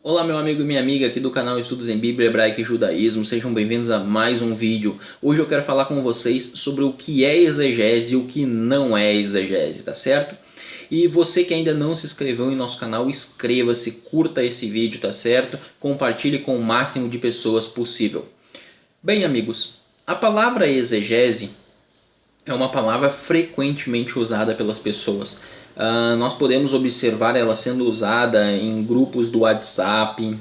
Olá meu amigo e minha amiga aqui do canal Estudos em Bíblia Hebraica e Judaísmo, sejam bem-vindos a mais um vídeo. Hoje eu quero falar com vocês sobre o que é exegese e o que não é exegese, tá certo? E você que ainda não se inscreveu em nosso canal, inscreva-se, curta esse vídeo, tá certo? Compartilhe com o máximo de pessoas possível. Bem amigos, a palavra exegese é uma palavra frequentemente usada pelas pessoas. Nós podemos observar ela sendo usada em grupos do WhatsApp,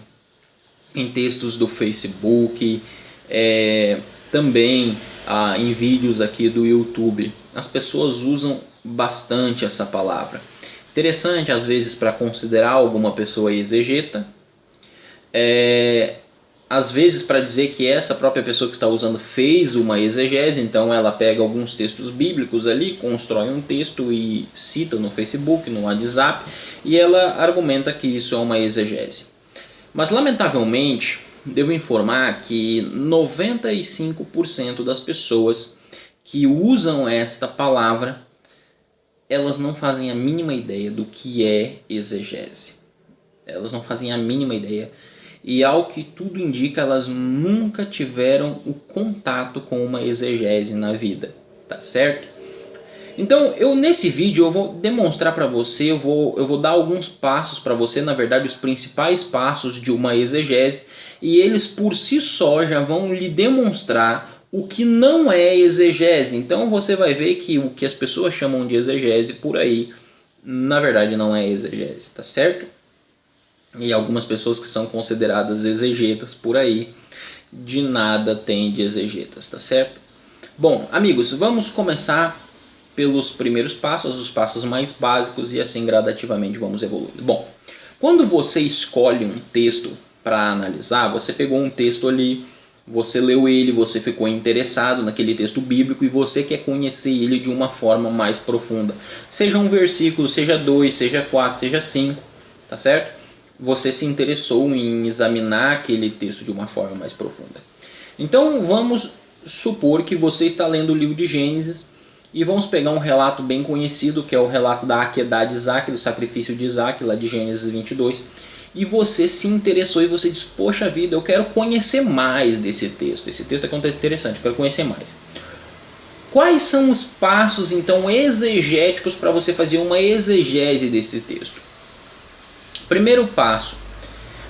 em textos do Facebook, também em vídeos aqui do YouTube. As pessoas usam bastante essa palavra. Interessante às vezes para considerar alguma pessoa exegeta, às vezes para dizer que essa própria pessoa que está usando fez uma exegese, então ela pega alguns textos bíblicos ali, constrói um texto e cita no Facebook, no WhatsApp, e ela argumenta que isso é uma exegese. Mas lamentavelmente, devo informar que 95% das pessoas que usam esta palavra, elas não fazem a mínima ideia do que é exegese. Elas não fazem a mínima ideia. E ao que tudo indica, elas nunca tiveram o contato com uma exegese na vida, tá certo? Então, nesse vídeo eu vou demonstrar para você, eu vou dar alguns passos para você, na verdade os principais passos de uma exegese, e eles por si só já vão lhe demonstrar o que não é exegese. Então você vai ver que o que as pessoas chamam de exegese por aí, na verdade não é exegese, tá certo? E algumas pessoas que são consideradas exegetas por aí, de nada tem de exegetas, tá certo? Bom, amigos, vamos começar pelos primeiros passos, os passos mais básicos, e assim gradativamente vamos evoluir. Bom, quando você escolhe um texto para analisar, você pegou um texto ali, você leu ele, você ficou interessado naquele texto bíblico e você quer conhecer ele de uma forma mais profunda. Seja um versículo, seja 2, seja 4, seja 5, tá certo? Você se interessou em examinar aquele texto de uma forma mais profunda. Então vamos supor que você está lendo o livro de Gênesis e vamos pegar um relato bem conhecido, que é o relato da Akedah de Isaac, do sacrifício de Isaac, lá de Gênesis 22. E você se interessou e você diz, poxa vida, eu quero conhecer mais desse texto. Esse texto acontece interessante, eu quero conhecer mais. Quais são os passos então exegéticos para você fazer uma exegese desse texto? Primeiro passo,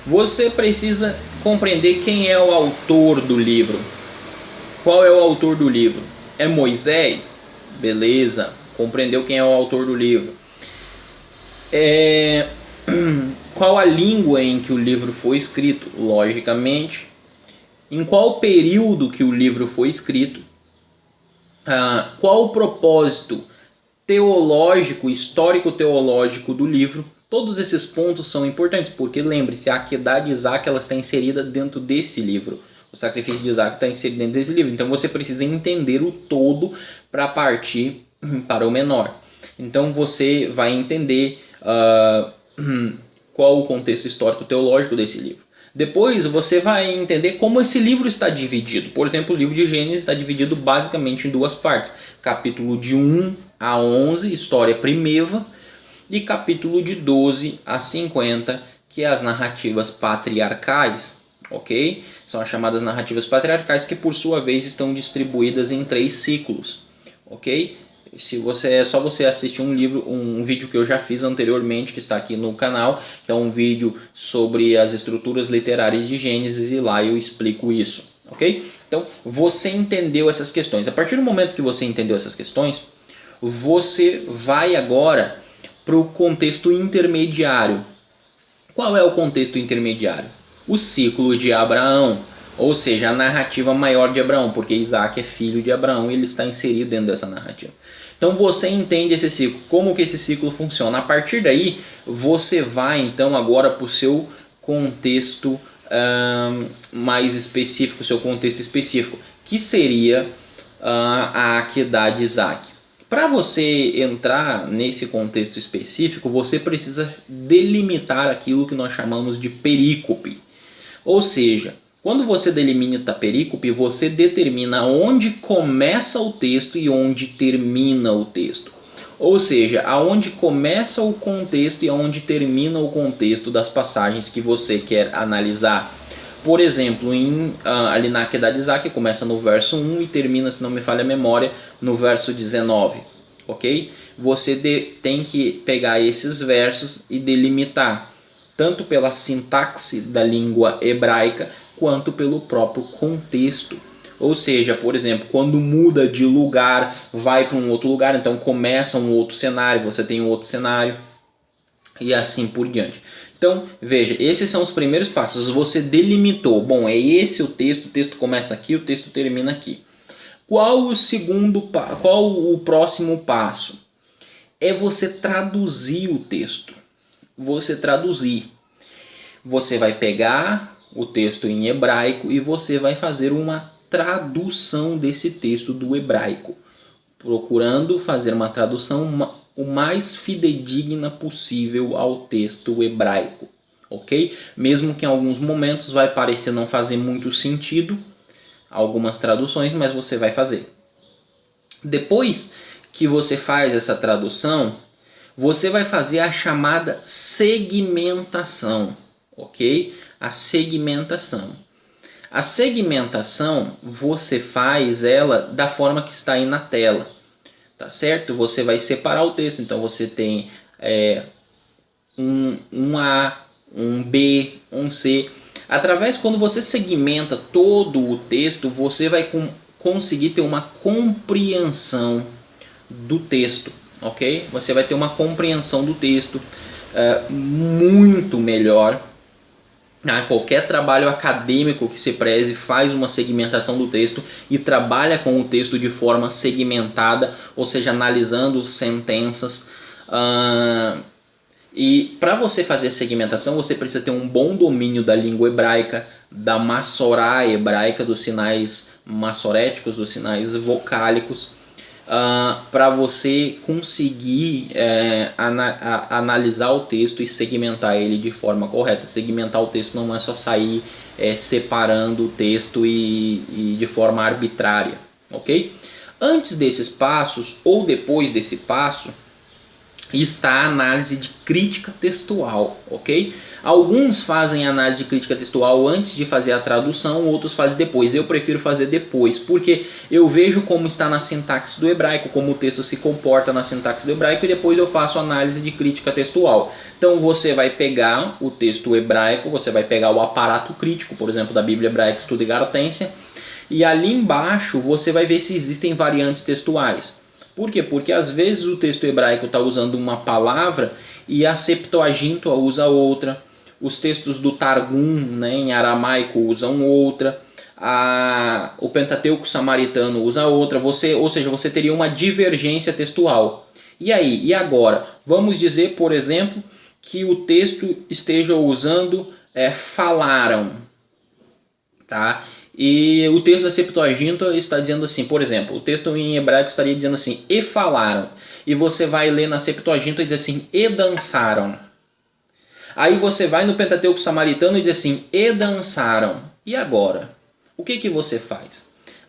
você precisa compreender quem é o autor do livro. Qual é o autor do livro? É Moisés? Beleza, compreendeu quem é o autor do livro. Qual a língua em que o livro foi escrito? Logicamente. Em qual período que o livro foi escrito? Qual o propósito teológico, histórico-teológico do livro? Todos esses pontos são importantes, porque lembre-se, a Akedah de Isaac ela está inserida dentro desse livro. O sacrifício de Isaac está inserido dentro desse livro. Então você precisa entender o todo para partir para o menor. Então você vai entender qual o contexto histórico-teológico desse livro. Depois você vai entender como esse livro está dividido. Por exemplo, o livro de Gênesis está dividido basicamente em duas partes. Capítulo de 1 a 11, história primeva, e capítulo de 12 a 50, que é as narrativas patriarcais, ok? São as chamadas narrativas patriarcais, que por sua vez estão distribuídas em 3 ciclos, ok? É só você assistir um vídeo que eu já fiz anteriormente, que está aqui no canal, que é um vídeo sobre as estruturas literárias de Gênesis, e lá eu explico isso, ok? Então, você entendeu essas questões. A partir do momento que você entendeu essas questões, você vai agora para o contexto intermediário. Qual é o contexto intermediário? O ciclo de Abraão, ou seja, a narrativa maior de Abraão, porque Isaac é filho de Abraão e ele está inserido dentro dessa narrativa. Então você entende esse ciclo, como que esse ciclo funciona. A partir daí, você vai então agora para o seu contexto mais específico, seu contexto específico, que seria a Akedah de Isaac. Para você entrar nesse contexto específico, você precisa delimitar aquilo que nós chamamos de perícope. Ou seja, quando você delimita perícope, você determina onde começa o texto e onde termina o texto. ou seja, aonde começa o contexto e aonde termina o contexto das passagens que você quer analisar. Por exemplo, ali na Akedah de Isaac começa no verso 1 e termina, se não me falha a memória, no verso 19, ok? Você tem que pegar esses versos e delimitar, tanto pela sintaxe da língua hebraica, quanto pelo próprio contexto. Ou seja, por exemplo, quando muda de lugar, vai para um outro lugar, então começa um outro cenário, você tem um outro cenário, e assim por diante. Então, veja, esses são os primeiros passos. Você delimitou, bom, é esse o texto começa aqui, o texto termina aqui. Qual o próximo passo? É você traduzir o texto. Você traduzir. Você vai pegar o texto em hebraico e você vai fazer uma tradução desse texto do hebraico, procurando fazer uma tradução o mais fidedigna possível ao texto hebraico, ok? Mesmo que em alguns momentos vai parecer não fazer muito sentido algumas traduções, mas você vai fazer. Depois que você faz essa tradução, você vai fazer a chamada segmentação, ok? A segmentação. A segmentação você faz ela da forma que está aí na tela, tá certo? Você vai separar o texto, então você tem um A, um B, um C. Quando você segmenta todo o texto, você vai conseguir ter uma compreensão do texto, ok? Você vai ter uma compreensão do texto muito melhor. Qualquer trabalho acadêmico que se preze faz uma segmentação do texto e trabalha com o texto de forma segmentada, ou seja, analisando sentenças. E para você fazer segmentação, você precisa ter um bom domínio da língua hebraica, da maçorá hebraica, dos sinais maçoréticos, dos sinais vocálicos, para você conseguir analisar o texto e segmentar ele de forma correta. Segmentar o texto não é só sair separando o texto e de forma arbitrária, ok? Antes desses passos ou depois desse passo está a análise de crítica textual, ok? Alguns fazem análise de crítica textual antes de fazer a tradução, outros fazem depois. Eu prefiro fazer depois, porque eu vejo como está na sintaxe do hebraico, como o texto se comporta na sintaxe do hebraico, e depois eu faço análise de crítica textual. Então você vai pegar o texto hebraico, você vai pegar o aparato crítico, por exemplo, da Bíblia Hebraica Estudo e Garotência, e ali embaixo você vai ver se existem variantes textuais. Por quê? Porque às vezes o texto hebraico está usando uma palavra e a Septuaginta usa outra. Os textos do Targum, né, em aramaico usam outra. O Pentateuco samaritano usa outra. Ou seja, você teria uma divergência textual. E aí? E agora? Vamos dizer, por exemplo, que o texto esteja usando falaram. Tá? E o texto da Septuaginta está dizendo assim, por exemplo, o texto em hebraico estaria dizendo assim, e falaram. E você vai ler na Septuaginta e diz assim, e dançaram. Aí você vai no Pentateuco samaritano e diz assim, e dançaram. E agora? O que você faz?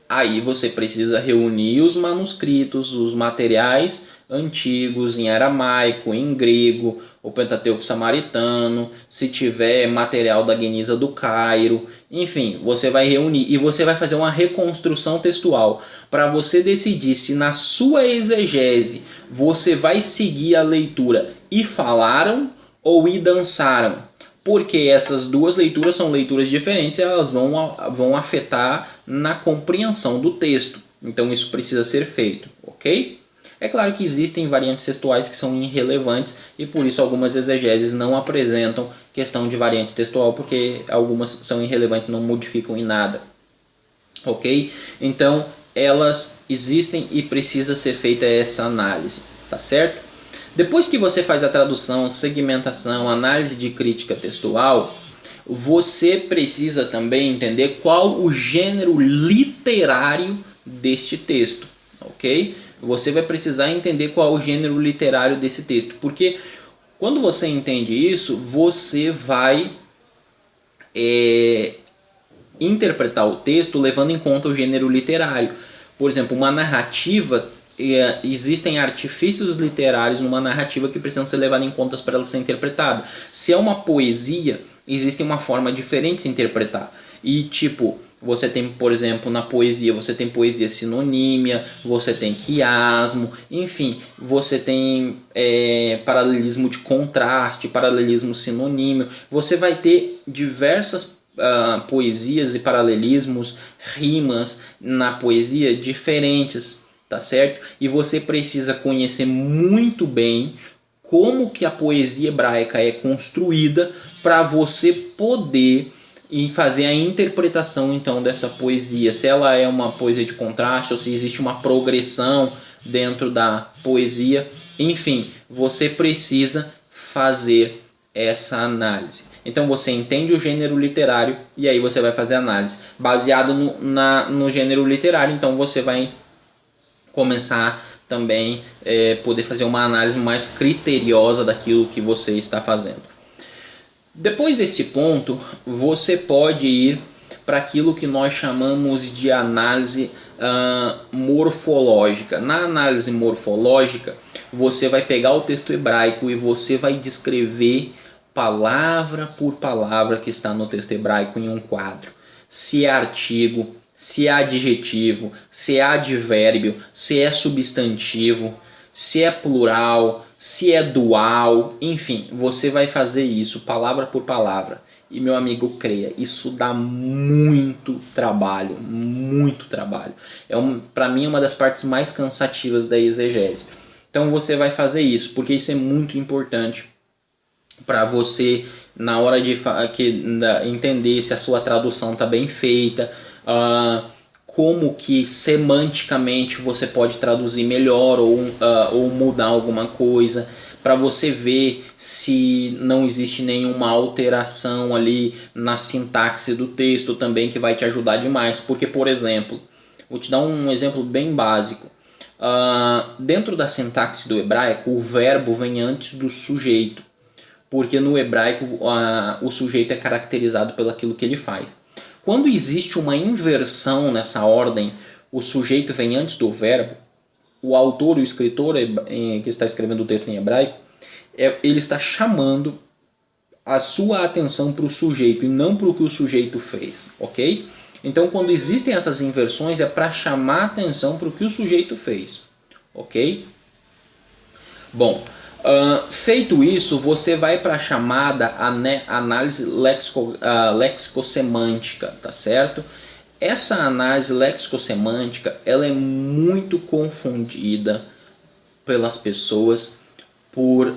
Aí você precisa reunir os manuscritos, os materiais antigos em aramaico, em grego, o Pentateuco samaritano, se tiver material da Geniza do Cairo, enfim, você vai reunir e você vai fazer uma reconstrução textual para você decidir se na sua exegese você vai seguir a leitura e falaram ou e dançaram, porque essas duas leituras são leituras diferentes e elas vão afetar na compreensão do texto. Então isso precisa ser feito, ok? É claro que existem variantes textuais que são irrelevantes e por isso algumas exegeses não apresentam questão de variante textual, porque algumas são irrelevantes e não modificam em nada, ok? Então elas existem e precisa ser feita essa análise, tá certo? Depois que você faz a tradução, segmentação, análise de crítica textual, você precisa também entender qual o gênero literário deste texto, ok? Você vai precisar entender qual o gênero literário desse texto, porque quando você entende isso, você vai interpretar o texto levando em conta o gênero literário. Por exemplo, uma narrativa existem artifícios literários numa narrativa que precisam ser levados em conta para ela ser interpretada. Se é uma poesia, existe uma forma diferente de se interpretar. E tipo, você tem, por exemplo, na poesia, você tem poesia sinonímia, você tem quiasmo, enfim, você tem paralelismo de contraste, paralelismo sinonímio. Você vai ter diversas poesias e paralelismos, rimas na poesia diferentes, tá certo? E você precisa conhecer muito bem como que a poesia hebraica é construída para você poder fazer a interpretação então dessa poesia, se ela é uma poesia de contraste ou se existe uma progressão dentro da poesia. Enfim, você precisa fazer essa análise. Então você entende o gênero literário e aí você vai fazer a análise baseado no gênero literário. Então você vai começar também poder fazer uma análise mais criteriosa daquilo que você está fazendo. Depois desse ponto, você pode ir para aquilo que nós chamamos de análise morfológica. Na análise morfológica, você vai pegar o texto hebraico e você vai descrever palavra por palavra que está no texto hebraico em um quadro. Se é artigo, se é adjetivo, se é advérbio, se é substantivo, se é plural, se é dual, enfim, você vai fazer isso palavra por palavra. E meu amigo, creia, isso dá muito trabalho, muito trabalho. Para mim é uma das partes mais cansativas da exegese. Então você vai fazer isso, porque isso é muito importante para você, na hora de entender se a sua tradução está bem feita, como que semanticamente você pode traduzir melhor ou mudar alguma coisa, para você ver se não existe nenhuma alteração ali na sintaxe do texto também, que vai te ajudar demais. Porque, por exemplo, vou te dar um exemplo bem básico. Dentro da sintaxe do hebraico, o verbo vem antes do sujeito, porque no hebraico o sujeito é caracterizado pelo aquilo que ele faz. Quando existe uma inversão nessa ordem, o sujeito vem antes do verbo, o autor, o escritor que está escrevendo o texto em hebraico, ele está chamando a sua atenção para o sujeito e não para o que o sujeito fez, ok? Então, quando existem essas inversões, é para chamar a atenção para o que o sujeito fez, ok? Bom, feito isso, você vai para a chamada análise lexicossemântica, tá certo? Essa análise lexicossemântica, ela é muito confundida pelas pessoas por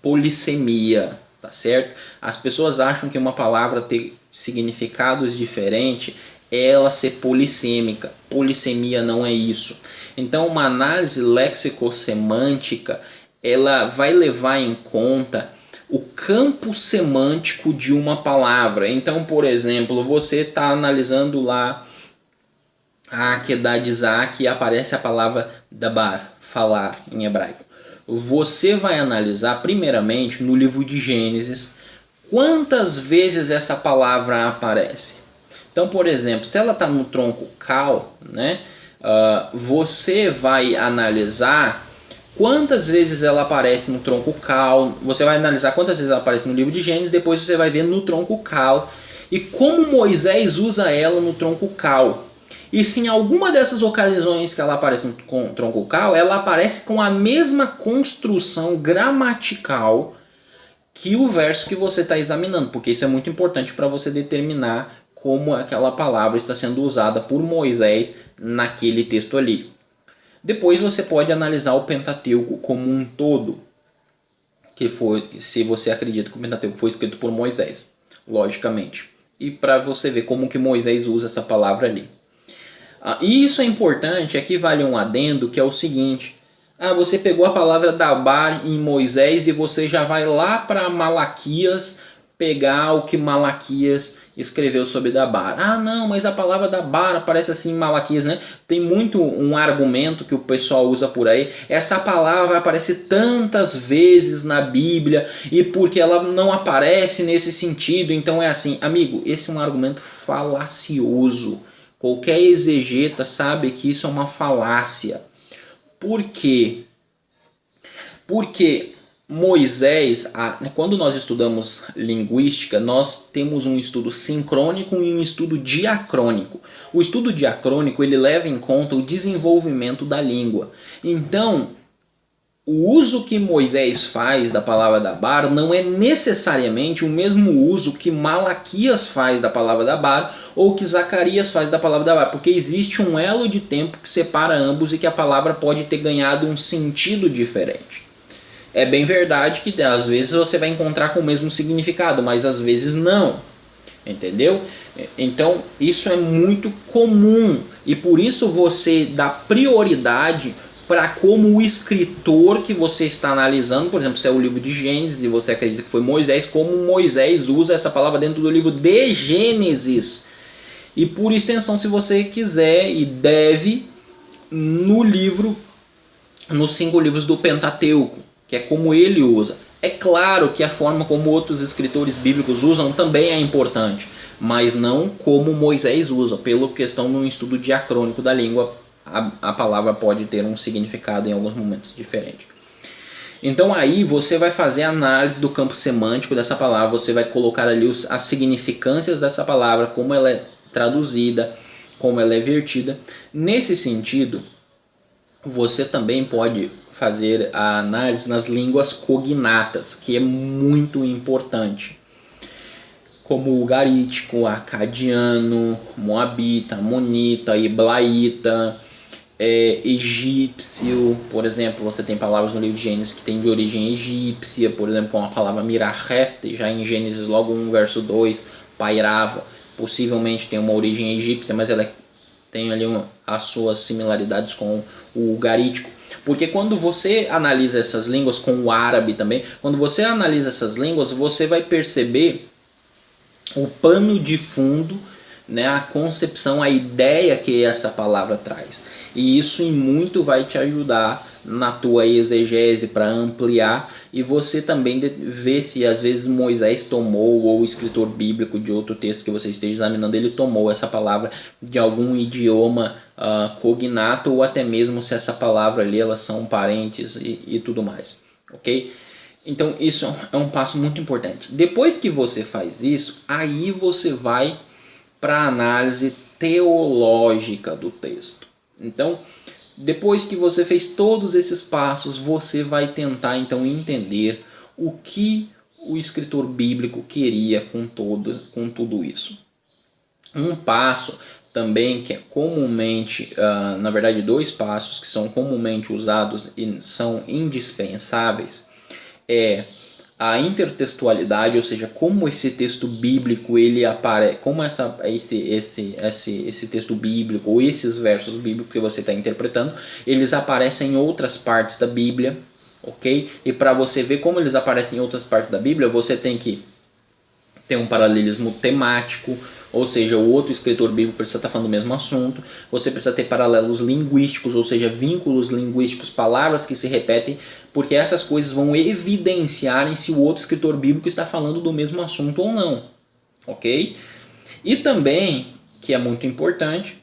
polissemia, tá certo? As pessoas acham que uma palavra ter significados diferentes é ela ser polissêmica. Polissemia não é isso. Então, uma análise lexicossemântica, ela vai levar em conta o campo semântico de uma palavra. Então, por exemplo, você está analisando lá a Akedah de Isaac e aparece a palavra dabar, falar em hebraico. Você vai analisar primeiramente no livro de Gênesis quantas vezes essa palavra aparece. Então, por exemplo, se ela está no tronco kal, né, você vai analisar quantas vezes ela aparece no tronco kal. Você vai analisar quantas vezes ela aparece no livro de Gênesis, depois você vai ver no tronco kal e como Moisés usa ela no tronco kal. E se em alguma dessas ocasiões que ela aparece no tronco kal, ela aparece com a mesma construção gramatical que o verso que você está examinando, porque isso é muito importante para você determinar como aquela palavra está sendo usada por Moisés naquele texto ali. Depois você pode analisar o Pentateuco como um todo, se você acredita que o Pentateuco foi escrito por Moisés, logicamente. E para você ver como que Moisés usa essa palavra ali. E isso é importante, aqui vale um adendo, que é o seguinte. Você pegou a palavra dabar em Moisés e você já vai lá para Malaquias pegar o que Malaquias escreveu sobre dabar. Não, mas a palavra dabar aparece assim em Malaquias, né? Tem muito um argumento que o pessoal usa por aí. Essa palavra aparece tantas vezes na Bíblia e porque ela não aparece nesse sentido, então é assim. Amigo, esse é um argumento falacioso. Qualquer exegeta sabe que isso é uma falácia. Por quê? Porque Moisés, quando nós estudamos linguística, nós temos um estudo sincrônico e um estudo diacrônico. O estudo diacrônico ele leva em conta o desenvolvimento da língua. Então, o uso que Moisés faz da palavra dabar não é necessariamente o mesmo uso que Malaquias faz da palavra dabar ou que Zacarias faz da palavra dabar, porque existe um elo de tempo que separa ambos e que a palavra pode ter ganhado um sentido diferente. É bem verdade que às vezes você vai encontrar com o mesmo significado, mas às vezes não. Entendeu? Então isso é muito comum e por isso você dá prioridade para como o escritor que você está analisando, por exemplo, se é o livro de Gênesis e você acredita que foi Moisés, como Moisés usa essa palavra dentro do livro de Gênesis. E por extensão, se você quiser e deve, nos 5 livros do Pentateuco, que é como ele usa. É claro que a forma como outros escritores bíblicos usam também é importante, mas não como Moisés usa, pela questão no estudo diacrônico da língua. A palavra pode ter um significado em alguns momentos diferentes. Então aí você vai fazer a análise do campo semântico dessa palavra, você vai colocar ali as significâncias dessa palavra, como ela é traduzida, como ela é vertida. Nesse sentido, você também pode fazer a análise nas línguas cognatas, que é muito importante, como o garítico, acadiano, moabita, amonita, iblaíta, egípcio. Por exemplo, você tem palavras no livro de Gênesis que tem de origem egípcia, por exemplo, a palavra miraheft, já em Gênesis logo 1 verso 2, pairava, possivelmente tem uma origem egípcia, mas ela tem ali as suas similaridades com o garítico. Porque quando você analisa essas línguas, com o árabe também, quando você analisa essas línguas, você vai perceber o pano de fundo, né, a concepção, a ideia que essa palavra traz. E isso em muito vai te ajudar na tua exegese para ampliar e você também ver se às vezes Moisés tomou, ou o escritor bíblico de outro texto que você esteja examinando, ele tomou essa palavra de algum idioma cognato, ou até mesmo se essa palavra ali elas são parentes e tudo mais, ok? Então isso é um passo muito importante. Depois que você faz isso, aí você vai para a análise teológica do texto. Então, depois que você fez todos esses passos, você vai tentar então entender o que o escritor bíblico queria com tudo isso. Um passo também que é comumente, na verdade 2 passos que são comumente usados e são indispensáveis, é a intertextualidade, ou seja, como esse texto bíblico ele aparece, como esse texto bíblico ou esses versos bíblicos que você está interpretando, eles aparecem em outras partes da Bíblia, ok? E para você ver como eles aparecem em outras partes da Bíblia, você tem que ter um paralelismo temático, ou seja, o outro escritor bíblico precisa estar falando do mesmo assunto. Você precisa ter paralelos linguísticos, ou seja, vínculos linguísticos, palavras que se repetem, porque essas coisas vão evidenciarem se o outro escritor bíblico está falando do mesmo assunto ou não, ok? E também, que é muito importante,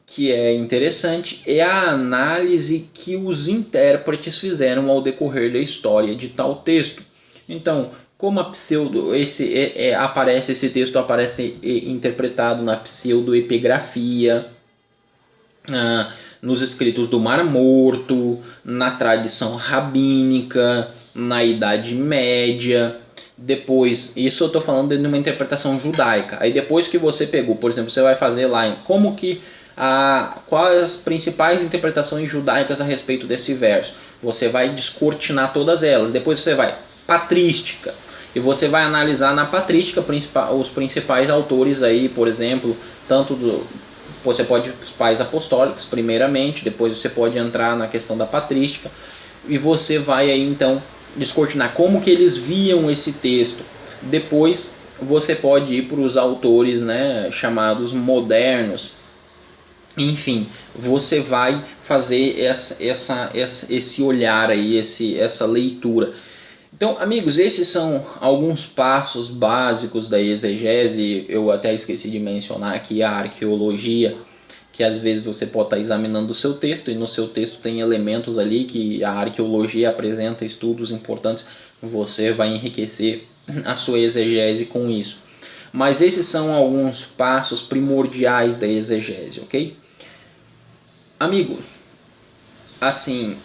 que é interessante, é a análise que os intérpretes fizeram ao decorrer da história de tal texto. Então, como a pseudo, aparece esse texto aparece interpretado na pseudoepigrafia, nos escritos do Mar Morto, na tradição rabínica, na Idade Média. Depois, isso eu estou falando de uma interpretação judaica. Aí depois que você pegou, por exemplo, você vai fazer lá como que quais as principais interpretações judaicas a respeito desse verso. Você vai descortinar todas elas. Depois você vai patrística. E você vai analisar na patrística os principais autores aí, por exemplo, você pode os pais apostólicos primeiramente, depois você pode entrar na questão da patrística e você vai aí então descortinar como que eles viam esse texto. Depois você pode ir para os autores, né, chamados modernos. Enfim, você vai fazer esse olhar aí, essa leitura. Então, amigos, esses são alguns passos básicos da exegese. Eu até esqueci de mencionar aqui a arqueologia, que às vezes você pode estar examinando o seu texto e no seu texto tem elementos ali que a arqueologia apresenta, estudos importantes, você vai enriquecer a sua exegese com isso. Mas esses são alguns passos primordiais da exegese, ok? Amigos, assim,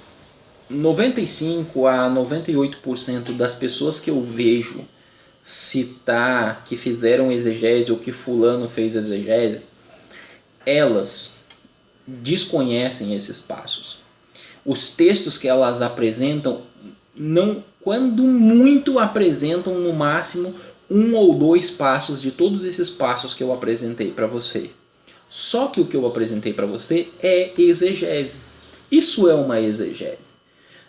95 a 98% das pessoas que eu vejo citar que fizeram exegese ou que fulano fez exegese, elas desconhecem esses passos. Os textos que elas apresentam, não, quando muito, apresentam no máximo 1 ou 2 passos de todos esses passos que eu apresentei para você. Só que o que eu apresentei para você é exegese. Isso é uma exegese.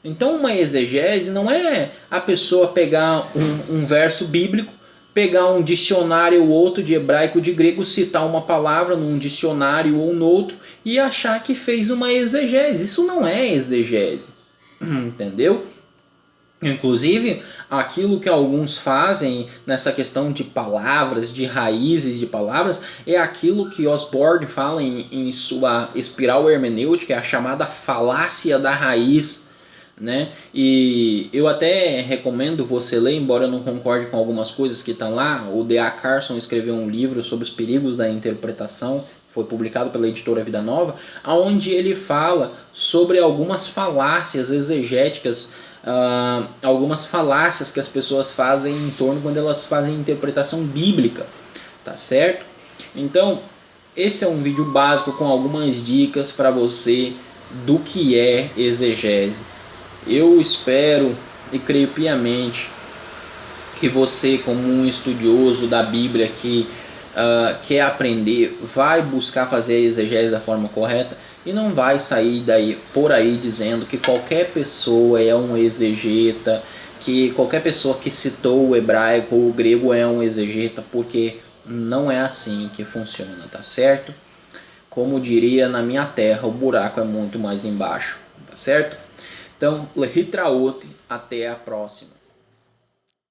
Então uma exegese não é a pessoa pegar um verso bíblico, pegar um dicionário ou outro de hebraico ou de grego, citar uma palavra num dicionário ou no outro e achar que fez uma exegese. Isso não é exegese. Entendeu? Inclusive, aquilo que alguns fazem nessa questão de palavras, de raízes de palavras, é aquilo que Osborne fala em sua espiral hermenêutica, a chamada falácia da raiz, né? E eu até recomendo você ler, embora eu não concorde com algumas coisas que estão lá. O D.A. Carson escreveu um livro sobre os perigos da interpretação, foi publicado pela editora Vida Nova, onde ele fala sobre algumas falácias exegéticas, algumas falácias que as pessoas fazem em torno quando elas fazem interpretação bíblica, tá certo? Então, esse é um vídeo básico com algumas dicas para você do que é exegese. Eu espero e creio piamente que você, como um estudioso da Bíblia que quer aprender, vai buscar fazer a exegese da forma correta e não vai sair por aí dizendo que qualquer pessoa é um exegeta, que qualquer pessoa que citou o hebraico ou o grego é um exegeta, porque não é assim que funciona, tá certo? Como diria na minha terra, o buraco é muito mais embaixo, tá certo? Então, Lehitraot, até a próxima.